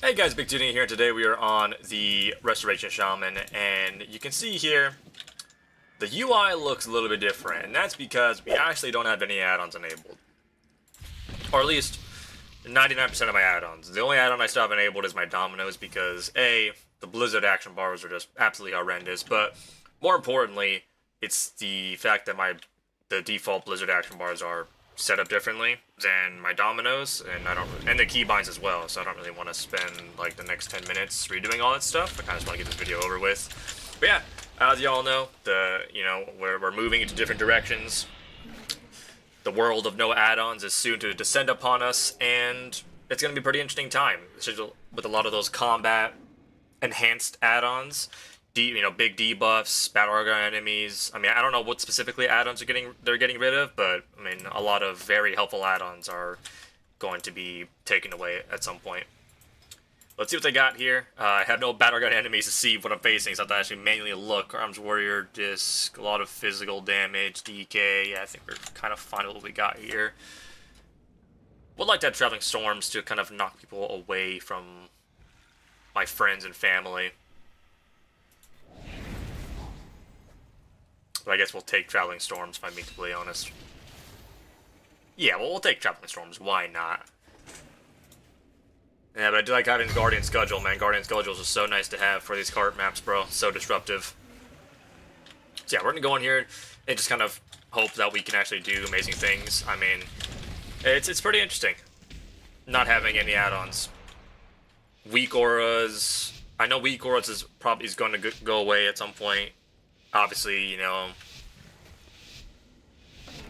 Hey guys, BigDebuffs here. Today we are on the Restoration Shaman, and you can see here the UI looks a little bit different, and that's because we actually don't have any add-ons enabled. Or at least 99% of my add-ons. The only add-on I still have enabled is my Dominos because A, the Blizzard action bars are just absolutely horrendous, but more importantly, it's the fact that the default Blizzard action bars are set up differently than my Dominos, and the keybinds as well, so I don't really want to spend like the next 10 minutes redoing all that stuff. I kind of just want to get this video over with. But yeah, as y'all know, we're moving into different directions. The world of no add-ons is soon to descend upon us, and it's going to be a pretty interesting time, with a lot of those combat enhanced add-ons. Big debuffs, BattleGroundEnemies. I mean, I don't know what specifically add-ons they're getting rid of, but I mean, a lot of very helpful add-ons are going to be taken away at some point. Let's see what they got here. I have no BattleGroundEnemies to see what I'm facing, so I have to actually manually look. Arms Warrior, Disc, a lot of physical damage, DK. Yeah, I think we're kind of fine with what we got here. Would like to have Traveling Storms to kind of knock people away from my friends and family. But I guess we'll take Traveling Storms, if I'm being completely honest. Yeah, well, we'll take Traveling Storms. Why not? Yeah, but I do like having Guardian Schedule, man. Guardian Schedules are so nice to have for these cart maps, bro. So disruptive. So yeah, we're going to go in here and just kind of hope that we can actually do amazing things. I mean, it's pretty interesting not having any add-ons. WeakAuras. I know WeakAuras is probably going to go away at some point. Obviously, a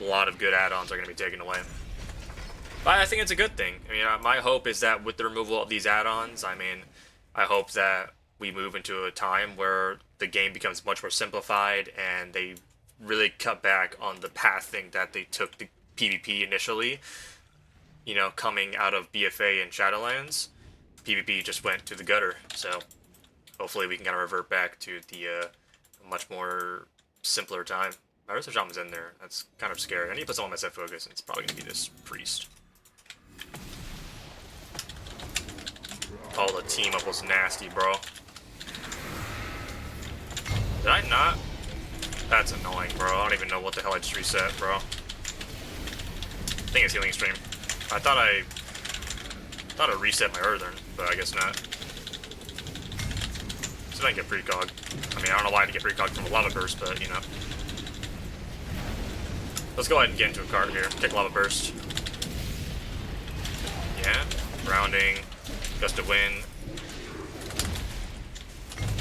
lot of good add-ons are going to be taken away. But I think it's a good thing. I mean, my hope is that with the removal of these add-ons, I hope that we move into a time where the game becomes much more simplified and they really cut back on the pathing that they took the PvP initially. Coming out of BFA and Shadowlands, PvP just went to the gutter. So hopefully we can kind of revert back to the much more simpler time. My Resto Shaman's in there. That's kind of scary. I need to put some on my set focus, and it's probably going to be this priest. Oh, the team up was nasty, bro. Did I not? That's annoying, bro. I don't even know what the hell I just reset, bro. I think it's healing stream. I thought I reset my Earthern, but I guess not. So I can get precog. I mean, I don't know why I had to get precog from a lava burst, but Let's go ahead and get into a card here. Kick lava burst. Yeah. Grounding. Gust of wind.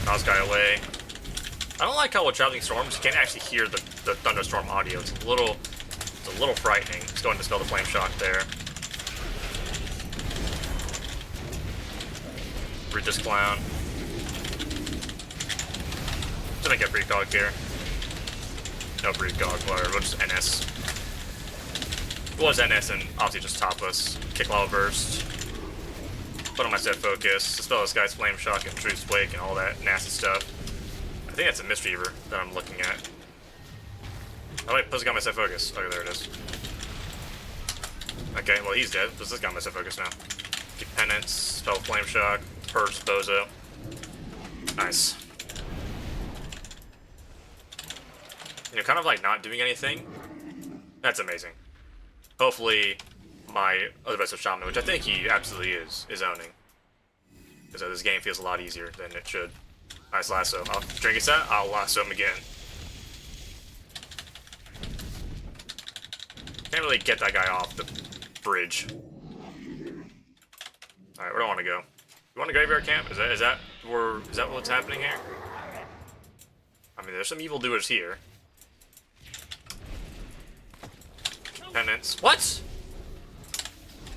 Mouse guy away. I don't like how with Traveling Storms you can't actually hear the thunderstorm audio. It's a little frightening. Let's go ahead and dispel the flame shock there. Root this clown. Gonna get precog here. No precog, whatever. We'll just NS. It was NS and obviously just top us. Kick lava burst. Put on my set focus. Dispel this guy's flame shock and truce wake and all that nasty stuff. I think that's a Mistweaver that I'm looking at. Oh wait, plus got my set focus. Okay, there it is. Okay, well he's dead. Plus this got my set focus now. Keep penance, spell flame shock, purge bozo. Nice. Kind of like not doing anything. That's amazing. Hopefully, my other Resto Shaman, which I think he absolutely is owning. Because this game feels a lot easier than it should. Nice lasso. I'll drink his set, I'll lasso him again. Can't really get that guy off the bridge. Alright, where do I want to go? You want to graveyard camp? Is that what's happening here? I mean, there's some evildoers here. Penance. What?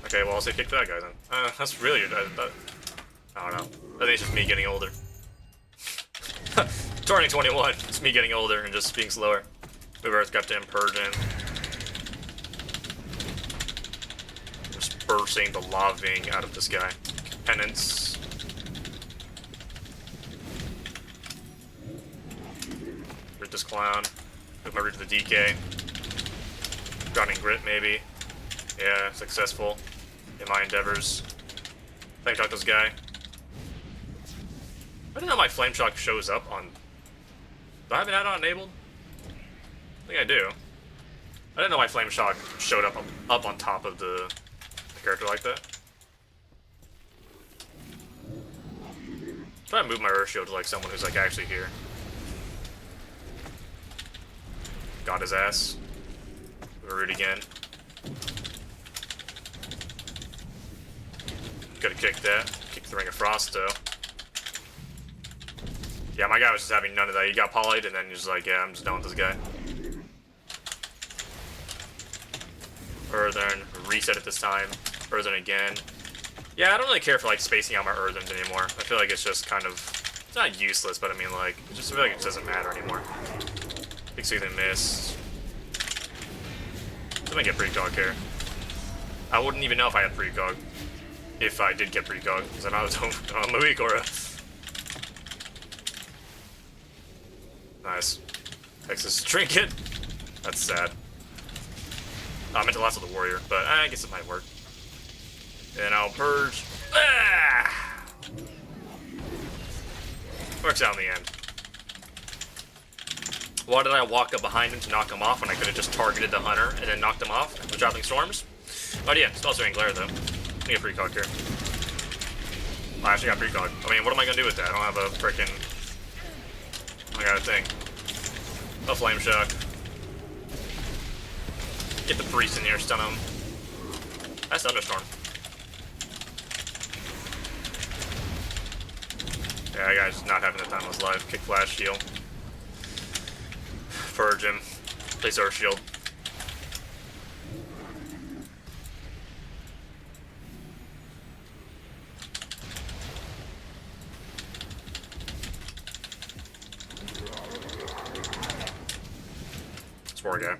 Okay, well, I'll say kick that guy then. That's really I don't know. I think it's just me getting older. Turning 21. It's me getting older and just being slower. Move Earth, got to him, purge him. Just bursting the laving out of this guy. Penance. Root this clown. Move my root to the DK. Grounding Grit, maybe. Yeah, successful in my endeavors. Thank talk this guy. I didn't know my Flame Shock shows up on... Do I have an add-on enabled? I think I do. I didn't know my Flame Shock showed up on top of the character like that. Try to move my Earth Shield to like someone who's like actually here. Got his ass. Root again. Could've kicked that. Kicked the Ring of Frost though. Yeah, my guy was just having none of that. He got polyed and then he was like, yeah, I'm just done with this guy. Earthen, reset it this time. Earthen again. Yeah, I don't really care for like spacing out my Earthens anymore. I feel like it's just kind of, it's not useless, but I mean like, I just feel like it doesn't matter anymore. Big Soothing Mist. I'm gonna get precog here. I wouldn't even know if I had precog. If I did get precog, because I know I was on my WeakAuras. Nice. Texas Trinket. That's sad. I meant to last with the Warrior, but I guess it might work. And I'll Purge. Ah! Works out in the end. Why did I walk up behind him to knock him off when I could have just targeted the Hunter and then knocked him off with Traveling Storms? Oh yeah, Spell Swing Glare though. I'm gonna get precog here. I actually got precog. I mean, what am I gonna do with that? I don't have a frickin'... I got a thing. A Flame Shock. Get the Priest in here, stun him. That's Thunderstorm. Yeah, that guy's not having the time of his life. Kick Flash, Shield. Purge him. Place Earth Shield. Spore guy.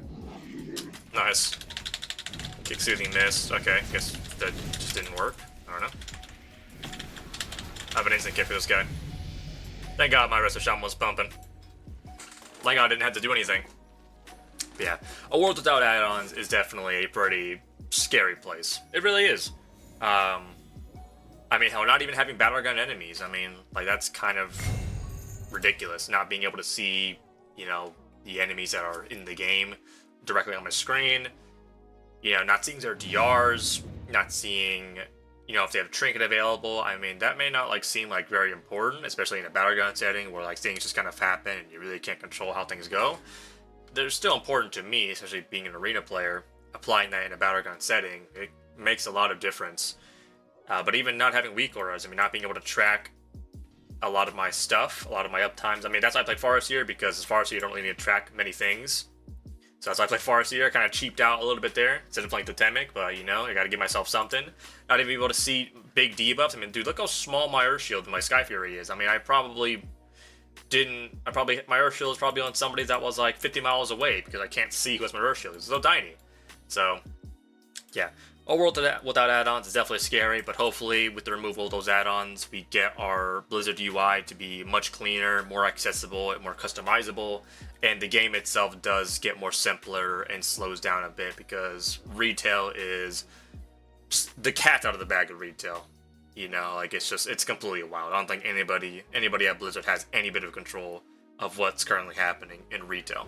Nice. Kick Soothing Mist. Okay, guess that just didn't work. I don't know. I have an instant kick for this guy. Thank God my Resto Shaman was pumping. Thank God I didn't have to do anything. But yeah, a world without add-ons is definitely a pretty scary place. It really is. I mean, hell, not even having BattleGroundEnemies. I mean, like, that's kind of ridiculous. Not being able to see, you know, the enemies that are in the game directly on my screen. You know, not seeing their DRs, not seeing, you know, if they have a trinket available. I mean, that may not, like, seem, like, very important, especially in a battleground setting where, like, things just kind of happen and you really can't control how things go. They're still important to me, especially being an arena player. Applying that in a battleground setting, it makes a lot of difference. But even not having WeakAuras, I mean, not being able to track a lot of my stuff, a lot of my uptimes. I mean, that's why I played Farseer, because as Farseer, you don't really need to track many things. So that's why I played Farseer, kind of cheaped out a little bit there, instead of playing Totemic, but, you know, I gotta give myself something. Not even able to see big debuffs. I mean, dude, look how small my Earth Shield and my Sky Fury is. I mean, my Earth Shield is probably on somebody that was, like, 50 miles away, because I can't see what's my Earth Shield. It's so tiny. So, yeah. A world without add-ons is definitely scary, but hopefully with the removal of those add-ons, we get our Blizzard UI to be much cleaner, more accessible, and more customizable, and the game itself does get more simpler and slows down a bit, because retail is the cat out of the bag of retail. You know, like, it's completely wild. I don't think anybody at Blizzard has any bit of control of what's currently happening in retail.